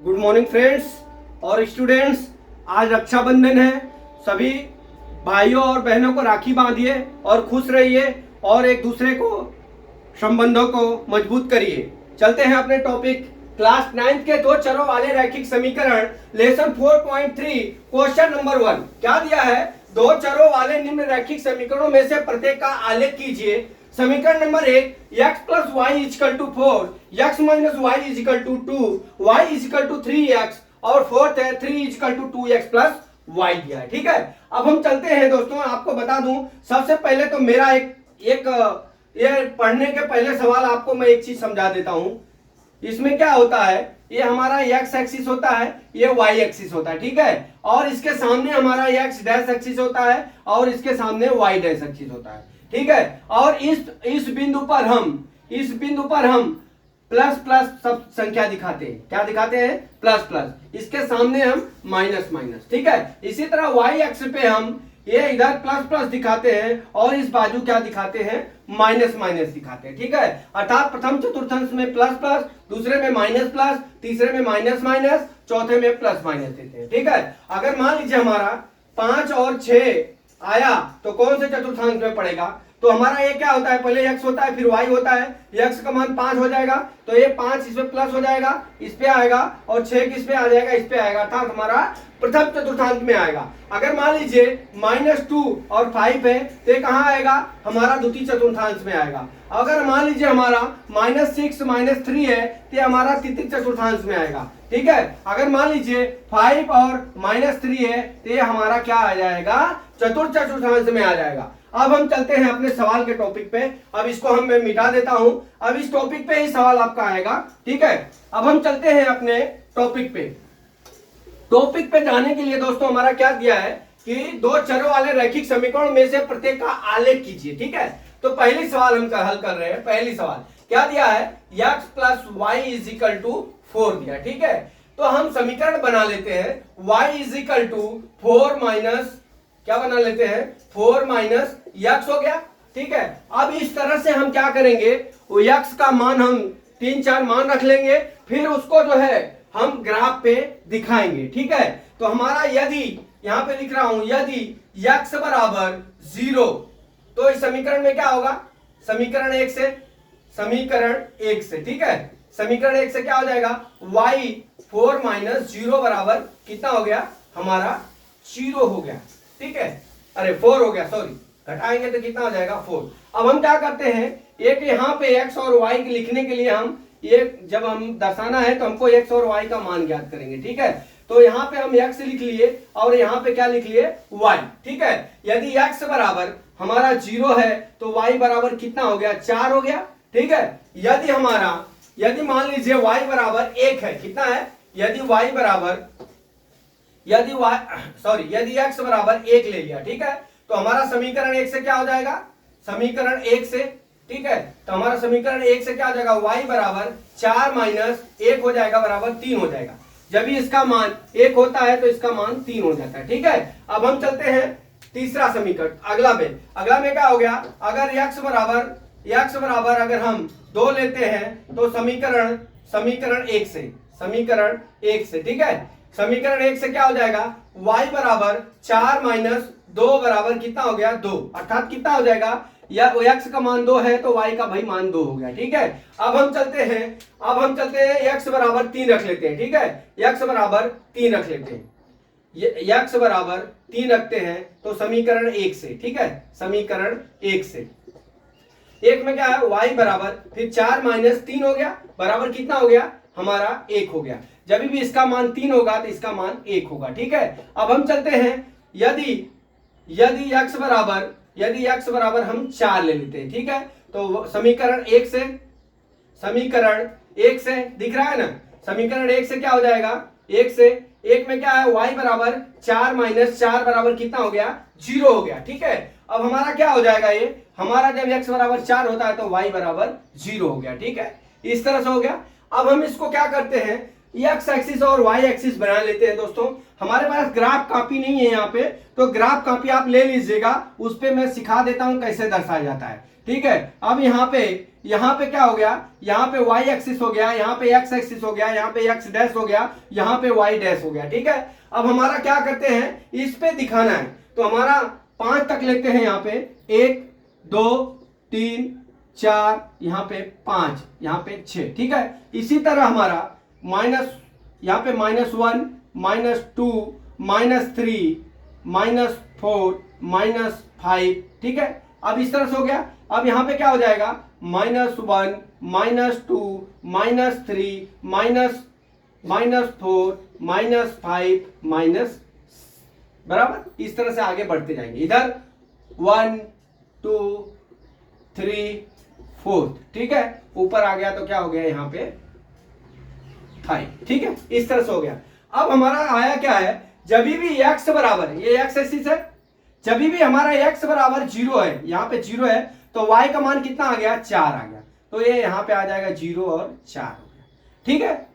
Good morning friends और students. आज रक्षाबंधन है। सभी भाइयों और बहनों को राखी बांधिए और खुश रहिए और एक दूसरे को संबंधों को मजबूत करिए। चलते हैं अपने टॉपिक। क्लास 9 के दो चरों वाले रैखिक समीकरण लेसन 4.3 क्वेश्चन नंबर 1 क्या दिया है। दो चरों वाले निम्न रैखिक समीकरणों में से प्रत्येक का आलेख कीजिए। समीकरण number 1 x plus Y equal to 4, x minus Y equal to 2, y equal to 3x और फोर्थ है 3 is equal to 2x plus Y दिया है। ठीक है, अब हम चलते हैं दोस्तों। आपको बता दूं, सबसे पहले तो मेरा ये पढ़ने के पहले सवाल आपको मैं एक चीज समझा देता हूं। इसमें क्या होता है, ये हमारा x एक्सिस होता है, ये y एक्सिस होता है। ठीक है, और इसके सामने हमारा x डैश एक्सिस होता है और इसके सामने y डैश एक्सिस होता है। ठीक है, और इस बिंदु पर हम प्लस प्लस सब संख्या दिखाते हैं। क्या दिखाते हैं? Plus plus. इसके सामने हम माइनस माइनस। ठीक है, इसी तरह y एक्स पे हम ये इधर प्लस प्लस दिखाते हैं और इस बाजू क्या दिखाते हैं? माइनस माइनस दिखाते हैं। ठीक है, अर्थात प्रथम चतुर्थांश में प्लस प्लस, दूसरे में माइनस प्लस, तीसरे में माइनस माइनस, चौथे में प्लस माइनस देते हैं। ठीक है, अगर मान लीजिए हमारा 5 और 6 आया तो कौन से चतुर्थांश में पड़ेगा? तो हमारा ये क्या होता है, पहले x होता है फिर y होता है। x का मान 5 हो जाएगा तो ये 5 इसमें प्लस हो जाएगा, इस पे आएगा, और 6 किस पे आ जाएगा? इस पे आएगा, अर्थात हमारा प्रथम चतुर्थांश में आएगा। अगर मान लीजिए -2 और 5 है तो ये कहाँ आएगा? हमारा द्वितीय चतुर्थांश में आएगा। अगर मान लीजिए हमारा -6 -3 है तो हमारा तृतीय चतुर्थांश में आएगा। ठीक है, अगर मान लीजिए 5 और -3 है तो ये हमारा क्या आ जाएगा? चतुर्थ चतुर्थांश में आ जाएगा। अब हम चलते हैं अपने सवाल के टॉपिक पे। अब इसको मैं मिटा देता हूं, अब इस टॉपिक पे ही सवाल आपका आएगा। ठीक है, अब हम चलते हैं अपने टॉपिक पे। टॉपिक पे जाने के लिए दोस्तों हमारा क्या दिया है कि दो चरों वाले रैखिक समीकरण में से प्रत्येक का आलेख कीजिए। ठीक है, तो पहली सवाल हम हल कर रहे हैं। पहली सवाल क्या दिया है? x plus Y is equal to 4 दिया। ठीक है, तो हम समीकरण बना लेते हैं। y is equal to 4 minus क्या बना लेते हैं? 4 माइनस x हो गया। ठीक है, अब इस तरह से हम क्या करेंगे, वो x का मान हम 3-4 मान रख लेंगे, फिर उसको जो है हम ग्राफ पे दिखाएंगे। ठीक है, तो हमारा यदि यहां पे लिख रहा हूं, यदि x बराबर 0 तो इस समीकरण में क्या होगा? समीकरण 1 से। ठीक है, समीकरण 1 से क्या हो जाएगा? y 4 माइनस 0 बराबर कितना हो गया? हमारा 0 हो गया। ठीक है, अरे 4 हो गया, सॉरी, घटाएंगे तो कितना हो जाएगा? 4। अब हम क्या करते हैं, एक यहाँ पे x और y लिखने के लिए हम ये जब हम दर्शाना है तो हमको x और y का मान ज्ञात करेंगे। ठीक है, तो यहाँ पे हम x लिख लिए और यहाँ पे क्या लिख लिए? y। ठीक है, यदि x बराबर हमारा 0 है तो y बराबर कितना हो गया? 4 हो गया। ठीक है, यदि मान लीजिए y बराबर 1 है, कितना है? यदि x बराबर 1 ले लिया। ठीक है, तो हमारा समीकरण 1 से क्या हो जाएगा? समीकरण 1 से, ठीक है, तो हमारा समीकरण 1 से क्या हो जाएगा? y बराबर 4 माइनस 1 हो जाएगा, बराबर 3 हो जाएगा। जब भी इसका मान 1 होता है तो इसका मान 3 हो जाता है। ठीक है, अब हम चलते हैं तीसरा समीकरण। अगला में क्या हो गया? अगर x बराबर अगर हम 2 लेते हैं तो समीकरण 1 से। ठीक है, समीकरण 1 से क्या हो जाएगा? y बराबर 4 माइनस 2 बराबर कितना हो गया? 2, अर्थात कितना हो जाएगा? या x का मान 2 है तो y का भाई मान 2 हो गया। ठीक है, अब हम चलते हैं x बराबर 3 रख लेते हैं। ठीक है, x बराबर 3 रख लेते हैं, x बराबर 3 रखते हैं तो समीकरण 1 से। ठीक है, समीकरण 1 से, 1 में क्या है? y बराबर फिर 4 माइनस 3 हो गया, बराबर कितना हो गया? हमारा 1 हो गया। जब भी इसका मान 3 होगा तो इसका मान 1 होगा। ठीक है, अब हम चलते हैं, यदि x बराबर हम 4 ले लेते हैं। ठीक है, तो समीकरण 1 से दिख रहा है ना? समीकरण 1 से क्या हो जाएगा? 1 में क्या है? y बराबर 4 माइनस 4 बराबर कितना हो गया? 0 हो गया। ठीक है, अब हमारा क्या हो जाएगा? ये हमारा जब x बराबर 4 होता है तो y बराबर 0 हो गया। ठीक है, इस तरह से हो गया। अब हम इसको क्या करते हैं, x एक्सिस और y एक्सिस बना लेते हैं। दोस्तों हमारे पास ग्राफ कॉपी नहीं है यहाँ पे, तो ग्राफ कॉपी आप ले लीजिएगा, उस पे मैं सिखा देता हूँ कैसे दर्शाया जाता है। ठीक है। अब यहाँ पे क्या हो गया, यहाँ पे y एक्सिस हो गया, यहाँ पे x एक्सिस हो गया, यहाँ पे x डैश हो गया, यहाँ पे y डैश हो गया, ठीक है। अब हमारा क्या करते हैं, इस पे दिखाना है, तो हमारा 5 तक लेते हैं, यहाँ पे 1 2 3 4, यहाँ पे 5, यहाँ पे 6, ठीक है। इसी तरह हमारा माइनस, यहाँ पे -1 -2 -3 -4 -5, ठीक है। अब इस तरह से हो गया। अब यहाँ पे क्या हो जाएगा, -1 -2 -3 -4 -5 बराबर, इस तरह से आगे बढ़ते जाएंगे। इधर 1 2 3 4, ठीक है। ऊपर आ गया तो क्या हो गया, यहाँ पे 5, ठीक है। इस तरह से हो गया। अब हमारा आया क्या है, जब भी x बराबर, ये x एक्सिस है, जब भी हमारा x बराबर 0 है, यहाँ पे 0 है, तो y का मान कितना आ गया, 4 आ गया, तो ये यहाँ पे आ जाएगा 0 और 4 हो गया, ठीक है।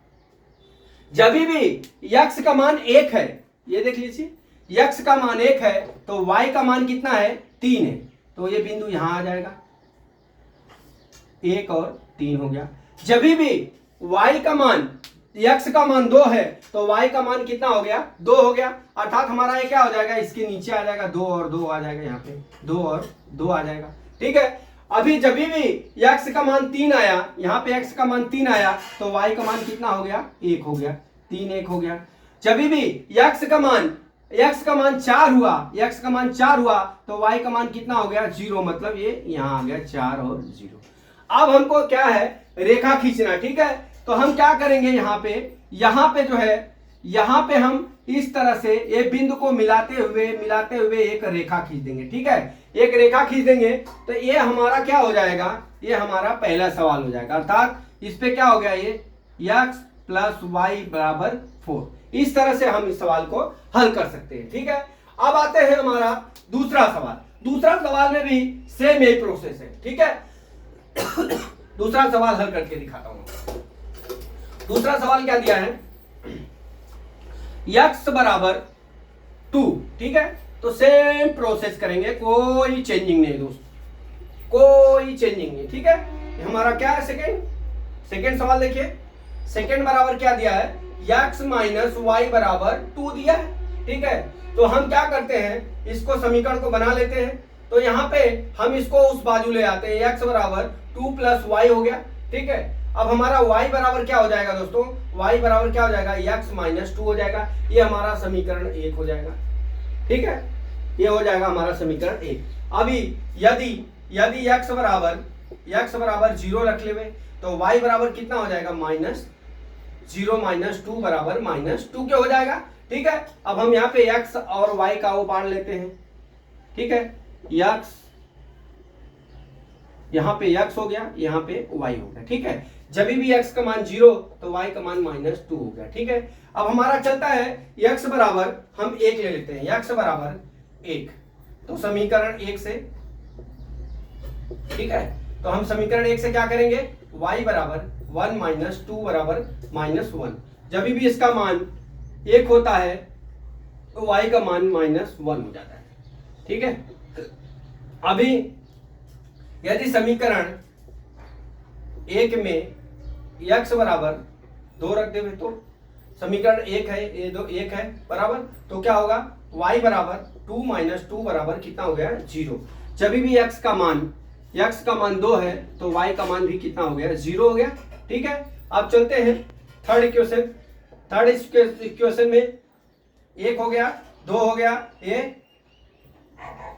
जब भी x का मान 1 है, ये देख लीजिए, x का मान 1 है तो y का मान कितना है, 3 है, तो ये बिंदु यहां आ जाएगा, 1 और 3 हो गया। जब भी y का मान, x का मान 2 है तो y का मान कितना हो गया, 2 हो गया, अर्थात हमारा ये क्या हो जाएगा, इसके नीचे आ जाएगा, 2 और 2 आ जाएगा, यहाँ पे 2 और 2 आ जाएगा, ठीक है। अभी जब भी x का मान 3 आया, यहाँ पे x का मान 3 आया, तो y का मान कितना हो गया, 1 हो गया, 3 1 हो गया। जब भी x का मान 4 हुआ, x का मान 4 हुआ, तो y का मान कितना हो गया, 0, मतलब ये यहाँ आ गया 4 और 0। अब हमको क्या है, रेखा खींचना, ठीक है। तो हम क्या करेंगे, यहाँ पे जो है, यहाँ पे हम इस तरह से ये बिंदु को मिलाते हुए एक रेखा खींच देंगे, ठीक है। एक रेखा खींच देंगे तो ये हमारा क्या हो जाएगा, ये हमारा पहला सवाल हो जाएगा, अर्थात इस पे क्या हो गया, ये x + y = 4। इस तरह से हम इस सवाल को हल कर सकते हैं, ठीक है। अब आते हैं हमारा दूसरा सवाल। दूसरा सवाल में भी सेम यही प्रोसेस है, ठीक है। दूसरा सवाल हल करके दिखाता हूं। दूसरा सवाल क्या दिया है, x = 2, ठीक है। तो सेम प्रोसेस करेंगे, कोई चेंजिंग नहीं दोस्त, कोई चेंजिंग नहीं, ठीक है। हमारा क्या है, सेकेंड सवाल देखिए। सेकेंड बराबर क्या दिया है, x - y = 2 दिया है, ठीक है। तो हम क्या करते हैं, इसको समीकरण को बना लेते हैं। तो यहाँ पे हम इसको उस बाजू ले आते हैं, x = 2 + y हो गया, ठीक है। अब हमारा y बराबर क्या हो जाएगा दोस्तों, y बराबर क्या हो जाएगा, x - 2 हो जाएगा। ये हमारा समीकरण 1 हो जाएगा, ठीक है। ये हो जाएगा हमारा समीकरण 1। अभी यदि x बराबर 0 रख ले, तो y बराबर कितना हो जाएगा, -0 - 2 बराबर -2 क्या हो जाएगा, ठीक है। अब हम यहाँ पे x और y का वो बांट लेते हैं, ठीक है। x, यहाँ पे x हो गया, यहाँ पे y हो गया, ठीक है। जब भी x का मान 0 तो y का मान -2 हो गया, ठीक है। अब हमारा चलता है x बराबर, हम 1 ले लेते हैं, x बराबर 1, तो समीकरण 1 से, ठीक है। तो हम समीकरण 1 से क्या करेंगे, y बराबर 1 - 2 बराबर -1। जब भी इसका मान 1 होता है तो y का मान -1 हो जाता है, ठीक है। अभी यदि समीकरण 1 में x बराबर 2 रख देवे, तो समीकरण 1 है, ये 1 है बराबर, तो क्या होगा, y बराबर 2 - 2 बराबर कितना हो गया, 0। जब भी x का मान 2 है तो y का मान भी कितना हो गया, 0 हो गया, ठीक है। अब चलते हैं थर्ड इक्वेशन में 1 हो गया, 2 हो गया, ये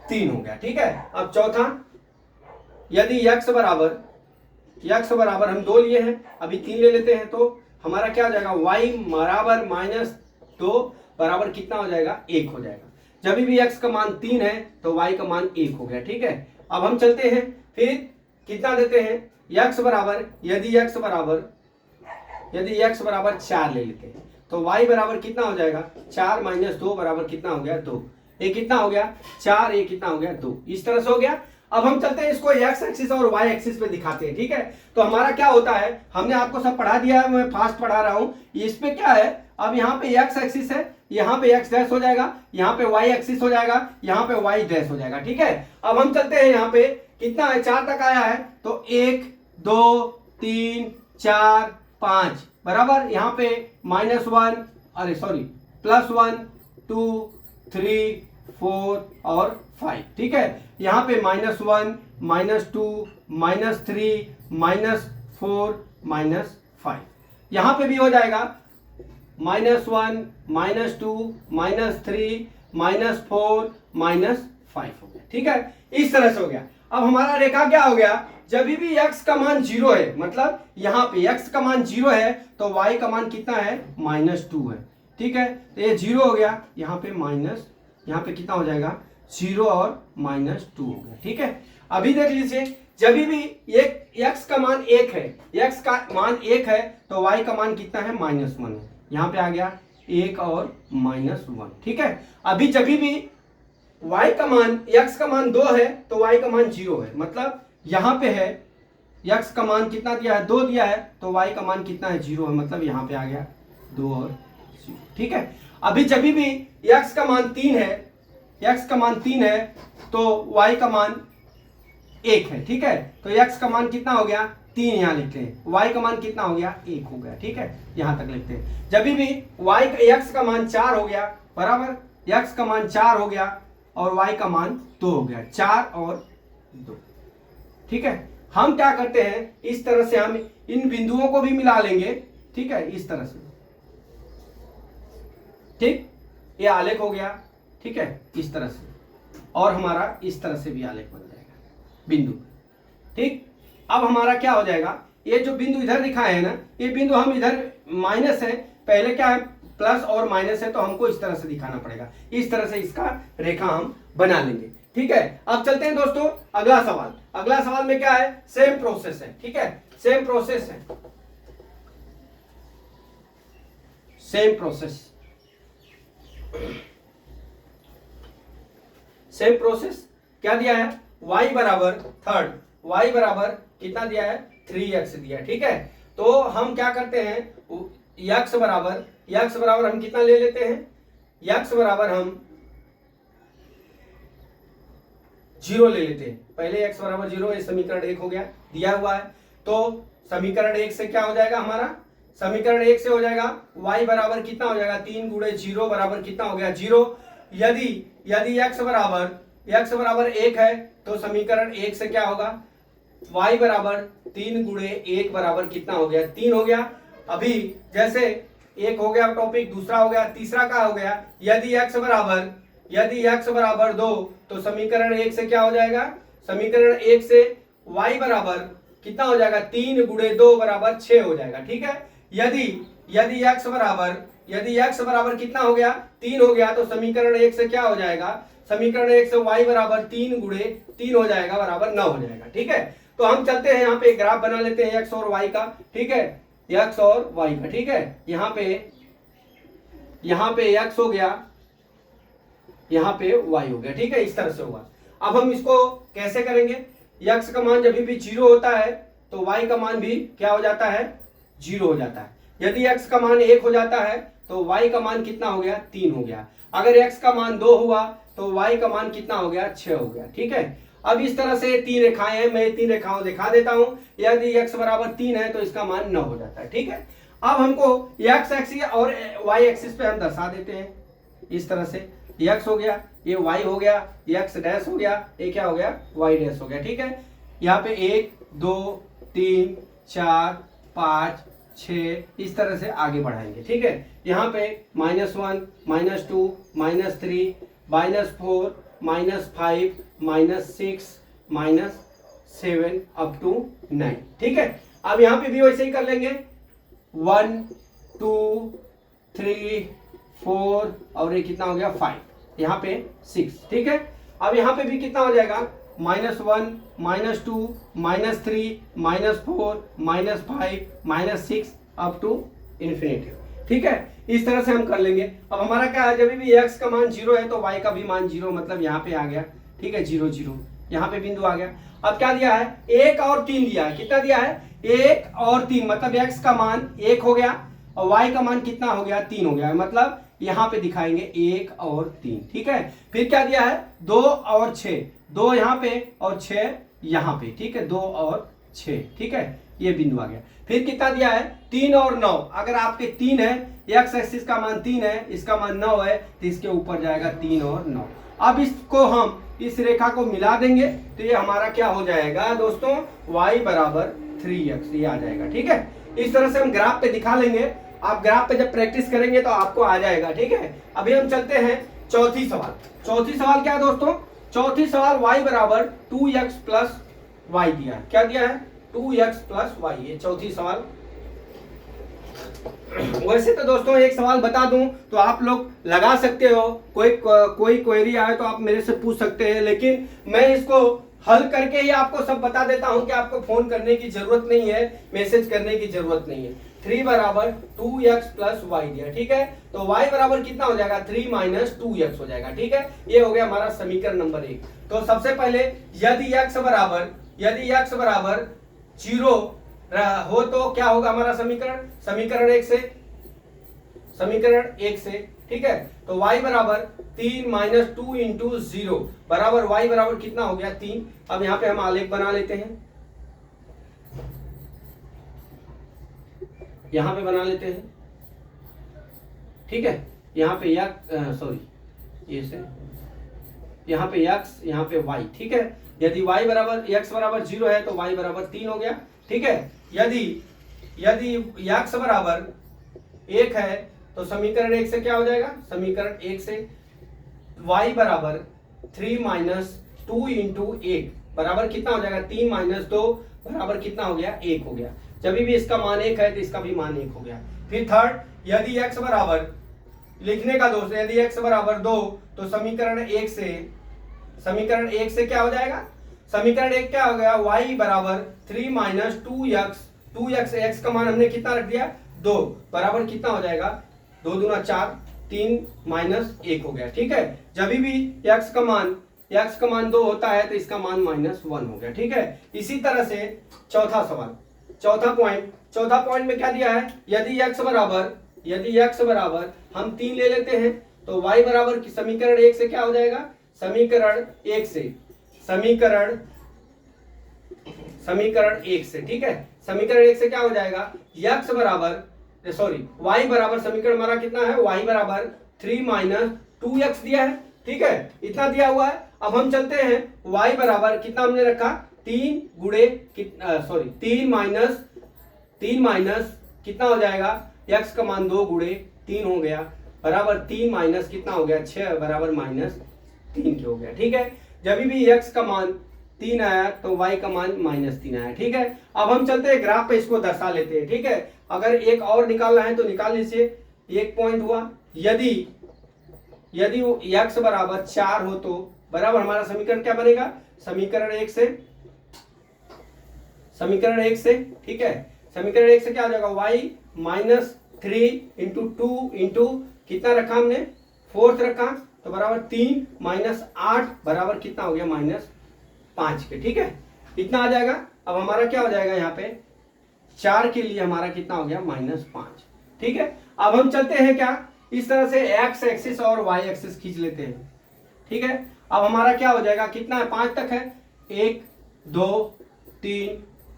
3 हो गया, ठीक है। अब चौथा, यदि x बराबर हम 2 लिए हैं, अभी 3 ले लेते हैं, तो हमारा क्या हो जाएगा, y बराबर -2 बराबर कितना हो जाएगा, 1 हो जाएगा। जब भी x का मान 3 है तो y का मान 1 हो गया, ठीक है। अब हम चलते हैं, फिर कितना देते हैं, x बराबर, यदि x बराबर 4 ले लेते हैं, तो y बराबर कितना हो जाएगा, 4 - 2 बराबर कितना हो गया, 2। ये कितना हो गया, 4, ये कितना हो गया, 2। इस तरह से हो गया। अब हम चलते हैं, इसको x एक्सिस और y एक्सिस पे दिखाते हैं, ठीक है। तो हमारा क्या होता है, हमने आपको सब पढ़ा दिया है, मैं फास्ट पढ़ा रहा हूं। इस पे क्या है, अब यहाँ पे x एक्सिस है, यहाँ पे x डैश हो जाएगा, यहाँ पे y एक्सिस हो जाएगा, यहाँ पे y डैश हो जाएगा, ठीक है। अब हम चलते हैं यहाँ पे, कितना है, 4 तक आया है तो 1 2 3 4 5 बराबर, यहाँ पे -1 अरे सॉरी +1 2 3 4 और 5, ठीक है। यहाँ पे -1 -2 -3 -4 -5, यहाँ पे भी हो जाएगा -1 -2 -3 -4 -5 हो गया, ठीक है। इस तरह से हो गया। अब हमारा रेखा क्या हो गया, जब भी x का मान 0 है, मतलब यहाँ पे x का मान 0 है तो y का मान कितना है, -2 है, ठीक है। तो ये 0 हो गया, यहाँ पे माइनस, यहाँ पे कितना हो जाएगा 0 और -2 हो गया, ठीक है। अभी देख लीजिए, जब भी x का मान 1 है, x का मान 1 है तो y का मान कितना है, -1 है, यहाँ पे आ गया 1 और -1, ठीक है। अभी जब भी y का मान, x का मान 2 है तो y का मान 0 है, मतलब यहाँ पे है x का मान कितना दिया है, 2 दिया है, तो y का मान कितना है, 0 है, मतलब यहाँ पे आ गया 2 और 0, ठीक है। अभी जब भी x का मान 3 है, x का मान 3 है तो y का मान 1 है, ठीक है। तो x का मान कितना हो गया, 3 यहाँ लिखते हैं, y का मान कितना हो गया, 1 हो गया, ठीक है, यहाँ तक लिखते हैं। जब भी x का मान 4 हो गया बराबर, x का मान 4 हो गया और y का मान 2 हो गया, 4 और 2, ठीक है। हम क्या करते हैं, इस तरह से हम इन बिंदुओं को भी मिला लेंगे, ठीक है, इस तरह से, ठीक, ये आलेख हो गया, ठीक है, इस तरह से, और हमारा इस तरह से भी आलेख बन जाएगा बिंदु, ठीक। अब हमारा क्या हो जाएगा, ये जो बिंदु इधर दिखाए हैं ना, ये बिंदु हम इधर माइनस है, पहले क्या है प्लस और माइनस है, तो हमको इस तरह से दिखाना पड़ेगा, इस तरह से इसका रेखा हम बना लेंगे, ठीक है। अब चलते हैं दोस्तों अगला सवाल। अगला सवाल में क्या है, सेम प्रोसेस है, ठीक है, सेम प्रोसेस है, सेम प्रोसेस, सेम प्रोसेस। क्या दिया है, y बराबर थर्ड, y बराबर कितना दिया है, 3x दिया है, ठीक है। तो हम क्या करते हैं, x बराबर हम कितना ले लेते हैं, x बराबर हम 0 ले लेते हैं, पहले x बराबर 0, ये समीकरण 1 हो गया, दिया हुआ है। तो समीकरण 1 से क्या हो जाएगा हमारा, समीकरण 1 से हो जाएगा y बराबर कितना हो जाएगा, 3 गुणे 0 बराबर कितना हो गया, 0। यदि x बराबर 1 है तो समीकरण 1 से क्या होगा, y बराबर 3 गुणे 1 बराबर कितना हो गया, 3 हो गया। अभी जैसे एक हो गया टॉपिक, दूसरा हो गया, तीसरा क्या हो गया, यदि x बराबर 2 तो समीकरण 1 से क्या हो जाएगा, समीकरण 1 से y बराबर कितना हो जाएगा, 3 गुणे 2 बराबर 6 हो जाएगा, ठीक है। यदि x बराबर कितना हो गया, 3 हो गया, तो समीकरण 1 से क्या हो जाएगा, समीकरण 1 से y बराबर 3 गुणे 3 हो जाएगा बराबर 9 हो जाएगा, ठीक है। तो हम चलते हैं यहाँ पे ग्राफ बना लेते हैं x और y का, ठीक है, x और y का, ठीक है। यहाँ पे x हो गया, यहाँ पे y हो गया, ठीक है, इस तरह से होगा। अब हम इसको कैसे करेंगे, x का मान जब भी 0 होता है तो y का मान भी क्या हो जाता है, 0 हो जाता है। यदि x का मान 1 हो जाता है तो y का मान कितना हो गया, 3 हो गया। अगर x का मान 2 हुआ तो y का मान कितना हो गया, 6 हो गया, ठीक है। अब इस तरह से 3 रेखाएं हैं, मैं 3 रेखाओं दिखा देता हूं। यदि x बराबर 3 है तो इसका मान 9 हो जाता है, ठीक है। अब हमको x एक्सिस और y एक्सिस पे हम दर्शा देते हैं इस तरह से, x हो गया, ये y हो गया, x डैश हो गया, ये क्या हो गया, y डैश हो गया, ठीक है। यहाँ पे 1 2 3 4 5 6 इस तरह से आगे बढ़ाएंगे, ठीक है। यहाँ पे -1 -2 -3 -4 -5 -6 -7 अप टू 9, ठीक है। अब यहाँ पे भी वैसे ही कर लेंगे, 1 2 3 4 और ये कितना हो गया, 5, यहाँ पे 6, ठीक है। अब यहाँ पे भी कितना हो जाएगा, -1 -2 -3 -4 -5 -6 अप टू इन्फिनिटी, ठीक है। इस तरह से हम कर लेंगे। अब हमारा क्या है, जब भी x का मान 0 है तो y का भी मान 0, मतलब यहाँ पे आ गया, ठीक है, 0 0, यहाँ पे बिंदु आ गया। अब क्या दिया है, 1 और 3 दिया है, कितना दिया है, 1 और 3, मतलब x का मान 1 हो गया और y का मान कितना हो गया, 3 हो गया, मतलब यहाँ पे दिखाएंगे 1 और 3, ठीक है। फिर क्या दिया है, 2 और 6, 2 यहाँ पे और 6 यहाँ पे, ठीक है, 2 और 6, ठीक है, ये बिंदु आ गया। फिर कितना दिया है 3 और 9, अगर आपके 3 है, एक्स एक्सिस का मान 3 है, इसका मान 9 है, तो इसके ऊपर जाएगा 3 और 9। अब इसको हम इस रेखा को मिला देंगे तो ये हमारा क्या हो जाएगा दोस्तों, y बराबर 3x, ये आ जाएगा, ठीक है। इस तरह से हम ग्राफ पे दिखा लेंगे, आप ग्राफ पे जब प्रैक्टिस करेंगे तो आपको आ जाएगा, ठीक है। अभी हम चलते हैं चौथी सवाल। चौथी सवाल क्या है दोस्तों, चौथी सवाल y बराबर 2x प्लस वाई दिया है। क्या दिया है, 2x प्लस वाई, ये चौथी सवाल। वैसे तो दोस्तों एक सवाल बता दूं तो आप लोग लगा सकते हो, कोई क्वेरी आए तो आप मेरे से पूछ सकते हैं, लेकिन मैं इसको हल करके ही आपको सब बता देता हूं कि आपको फोन करने की जरूरत नहीं है, मैसेज करने की जरूरत नहीं है। 3 बराबर 2x प्लस वाई दिया, ठीक है। तो y बराबर कितना हो जाएगा, 3 माइनस 2x हो जाएगा, ठीक है। ये हो गया हमारा समीकरण नंबर 1। तो सबसे पहले यदि x बराबर 0 हो तो क्या होगा हमारा समीकरण, समीकरण 1 से, ठीक है। तो y बराबर 3 माइनस 2 इंटू 0 बराबर y बराबर कितना हो गया, 3। अब यहाँ पे हम आलेख बना लेते हैं, यहां पे बना लेते हैं, ठीक है। यहाँ पे ये से यहाँ पे x, यहाँ पे y, ठीक है। यदि y बराबर x बराबर 0 है तो y बराबर 3 हो गया, ठीक है। यदि x बराबर 1 है तो समीकरण 1 से क्या हो जाएगा, समीकरण 1 से y बराबर 3 माइनस 2 इंटू 1 बराबर कितना हो जाएगा, 3 माइनस 2 बराबर कितना हो गया, 1 हो गया। जब भी इसका मान 1 है तो इसका भी मान 1 हो गया। फिर थर्ड, यदि x बराबर, लिखने का दोस्त, यदि x बराबर 2 तो समीकरण 1 से क्या हो जाएगा, समीकरण 1 क्या हो गया, y बराबर 3 माइनस 2x, x का मान हमने कितना रख दिया, 2 बराबर कितना हो जाएगा, 2 दूना 4, 3 माइनस 1 हो गया, ठीक है। जब भी x का मान 2 होता है तो इसका मान -1 हो गया, ठीक है। इसी तरह से चौथा सवाल, चौथा पॉइंट में क्या दिया है, यदि x बराबर हम 3 ले लेते हैं तो y बराबर समीकरण 1 से क्या हो जाएगा, समीकरण 1 से, ठीक है। समीकरण 1 से क्या हो जाएगा, y बराबर समीकरण हमारा कितना है, y बराबर 3 माइनस 2x दिया है, ठीक है, इतना दिया हुआ है। अब हम चलते हैं, y बराबर कितना हमने रखा, 3 माइनस कितना हो जाएगा, x का मान 2 गुणे 3 हो गया, बराबर 3 माइनस कितना हो गया, 6 बराबर -3 के हो गया, ठीक है। जब भी x का मान 3 आया तो y का मान -3 आया, ठीक है। अब हम चलते हैं ग्राफ पे, इसको दर्शा लेते हैं, ठीक है। अगर एक और निकालना है तो निकाल लीजिए, एक पॉइंट हुआ। यदि x बराबर 4 हो तो बराबर हमारा समीकरण क्या बनेगा, समीकरण 1 से, ठीक है। समीकरण 1 से क्या हो जाएगा, y -3 इंटू 2 इंटू कितना रखा हमने, 4 रखा, तो बराबर 3 माइनस 8 बराबर कितना हो गया, -5 के, ठीक है। इतना आ जाएगा। अब हमारा क्या हो जाएगा, यहाँ पे 4 के लिए हमारा कितना हो गया, -5, ठीक है। अब हम चलते हैं क्या, इस तरह से x एक्सिस और y एक्सिस खींच लेते हैं, ठीक है। अब हमारा क्या हो जाएगा, कितना है, 5 तक है, 1 2 3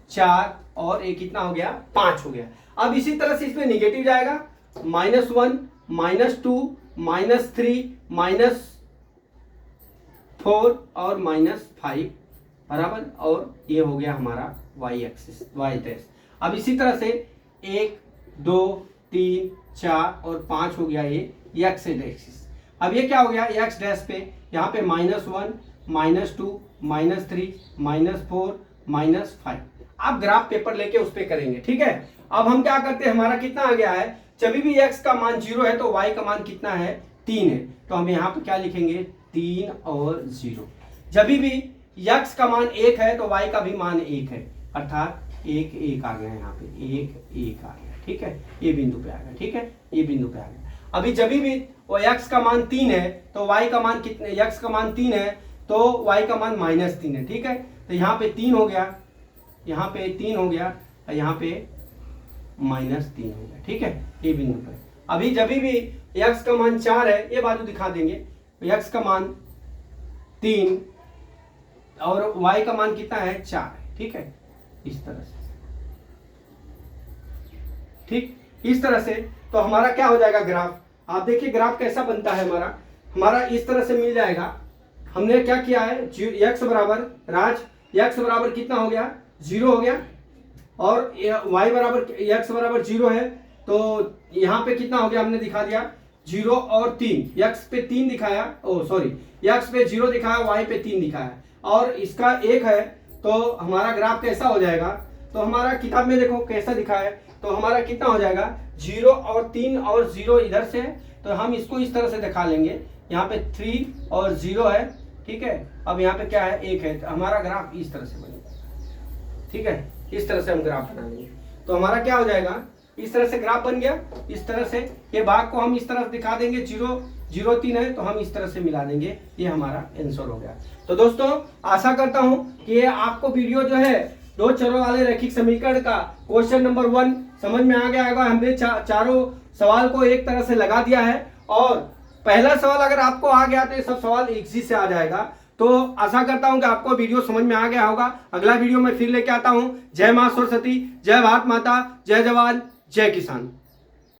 4 और एक कितना हो गया, 5 हो गया। अब इसी तरह से इसमें निगेटिव जाएगा, -1 -2 -3 -4 और -5 बराबर, और ये हो गया हमारा y एक्सिस, y डैश। अब इसी तरह से 1 2 3 4 और 5 हो गया ये x एक्सिस। अब ये क्या हो गया, x डैश पे यहाँ पे -1 -2 -3 -4 -5, आप ग्राफ पेपर लेके उस पे करेंगे, ठीक है। अब हम क्या करते हैं, हमारा कितना आ गया है, जब भी x का मान 0 है तो y का मान कितना है, 3 है, तो हम यहाँ पे क्या लिखेंगे, 3 और 0। जब भी x का मान 1 है तो y का भी मान 1 है, अर्थात 1 1 आ गया, यहाँ पे 1 1 आ गया, ठीक है। ये बिंदु पे आ गया, ठीक है, ये बिंदु पे आ गया। अभी जब भी वो x का मान 3 है तो y का मान कितने, x का मान 3 है तो y का मान -3 है, ठीक है। तो यहाँ पे 3 हो गया, यहाँ पे 3 हो गया, और यहाँ पे -3 हो गया, ठीक है, ये बिंदु पे। अभी जब भी x का मान 4 है, ये बाजू दिखा देंगे, x का मान 3 और y का मान कितना है 4, ठीक है, इस तरह से, ठीक, इस तरह से। तो हमारा क्या हो जाएगा ग्राफ, आप देखिए ग्राफ कैसा बनता है हमारा इस तरह से मिल जाएगा। हमने क्या किया है, x बराबर राज, x बराबर कितना हो गया 0 हो गया, और y बराबर x बराबर 0 है, तो यहाँ पे कितना हो गया हमने दिखा दिया 0 और 3, x पे 3 दिखाया, ओ सॉरी x पे 0 दिखाया, y पे 3 दिखाया, और इसका 1 है, तो हमारा ग्राफ कैसा हो जाएगा, तो हमारा किताब में देखो कैसा दिखा है, तो हमारा कितना हो जाएगा 0 और 3 और 0 इधर से है, तो हम इसको इस तरह से दिखा लेंगे, यहाँ पे 3 और 0 है, ठीक है, अब यहाँ पे क्या है 1 है, तो हमारा ग्राफ इस तरह से बनेगा, ठीक है, इस तरह से हम ग्राफ बना लेंगे। तो हमारा क्या हो जाएगा, इस तरह से ग्राफ बन गया, इस तरह से ये भाग को हम इस तरफ दिखा देंगे, 0 0 3 है, तो हम इस तरह से मिला देंगे, ये हमारा आंसर हो गया। तो दोस्तों आशा करता हूं कि ये आपको वीडियो जो है दो चरों वाले रैखिक समीकरण का क्वेश्चन नंबर 1 समझ में आ गया होगा। हमने चारों सवाल को एक तरह से लगा दिया है, और पहला सवाल अगर आपको आ गया तो ये सब सवाल इजी से आ जाएगा। तो आशा करता हूं कि आपको वीडियो समझ में आ गया होगा। अगला वीडियो में फिर लेके आता हूं। जय मां सरस्वती, जय भारत माता, जय जवान, जय किसान।